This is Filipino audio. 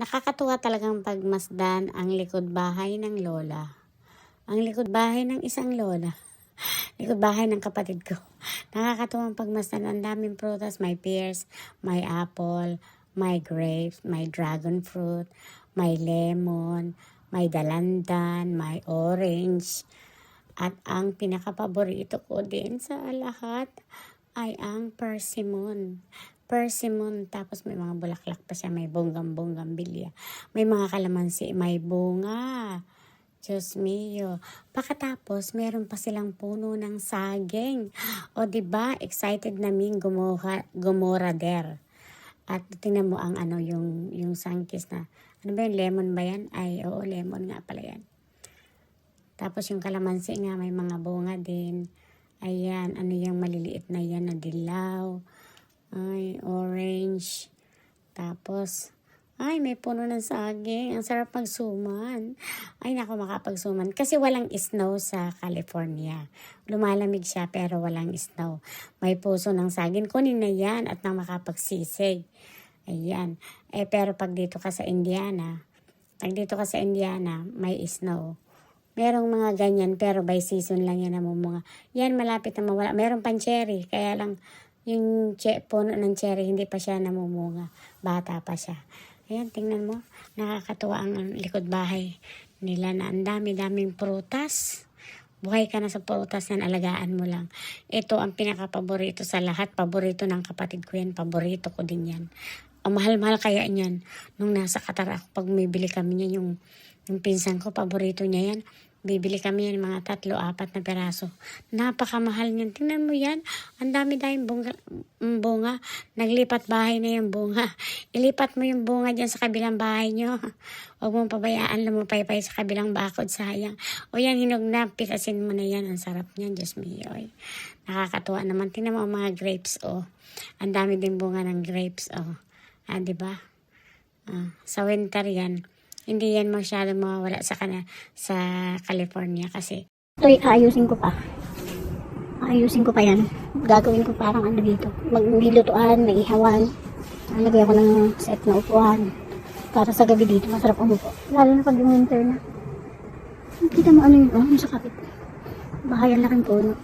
Nakakatuwa talagang pagmasdan ang likod bahay ng lola. Ang likod bahay ng isang lola. Likod bahay ng kapatid ko. Nakakatuwang pagmasdan. Ang daming prutas. May pears, may apple, may grapes, may dragon fruit, may lemon, may dalandan, may orange. At ang pinakapaborito ko din sa lahat ay ang persimmon. Persimmon, tapos may mga bulaklak pa siya, may bonggam-bonggam bilya. May mga kalamansi, may bunga. Diyos mio. Pakatapos, meron pa silang puno ng saging. O diba, excited namin gumorader. At tingnan mo ang yung sangkis na, ano ba yung lemon ba yan? Ay, oo, lemon nga pala yan. Tapos yung kalamansi nga, may mga bunga din. Ayan, ano yung maliliit na yan na dilaw. Ay, orange. Tapos, ay, may puno ng saging. Ang sarap magsuman. Ay, naku, makapagsuman. Kasi walang snow sa California. Lumalamig siya, pero walang snow. May puso ng saging. Kunin na yan at nang makapagsisig. Ayan. Pero pag dito ka sa Indiana, may snow. Merong mga ganyan, pero by season lang yan namumunga. Yan, malapit na mawala. Meron pang cherry, kaya lang yung puno ng cherry, hindi pa siya namumunga. Bata pa siya. Ayan, tingnan mo. Nakakatuwa ang likod bahay nila na ang dami-daming prutas. Buhay ka na sa prutas yan, alagaan mo lang. Ito ang pinaka-paborito sa lahat. Paborito ng kapatid ko yan. Paborito ko din yan. Ang mahal-mahal kaya niyan. Nung nasa Qatar ako, pag bumibili kami niyan, yung pinsan ko, paborito niya yan. Bibili kami yan mga 3-4 na peraso. Napakamahal niyan. Tingnan mo yan. Ang dami-daming bunga. Naglipat bahay na yung bunga. Ilipat mo yung bunga dyan sa kabilang bahay nyo. Huwag mong pabayaan lumupaypay sa kabilang bakod. Sayang. O yan, hinog na. Pitasin mo na yan. Ang sarap niyan. Diyos mio. Nakakatuwa naman. Tingnan mo ang mga grapes. Oh. Ang dami din bunga ng grapes. Oh. Diba? Sa winter yan. Hindi yan masyado mawawala sa California kasi. Ito aayusin ko pa. Aayusin ko pa yan. Gagawin ko parang dito. Magbilutuan, may ihawan. Lagyan ko ng set na upuan. Para sa gabi dito, masarap umupo. Lalo na pag yung winter na. Kita mo ano yun, sa kapit. Bahayan laking puno.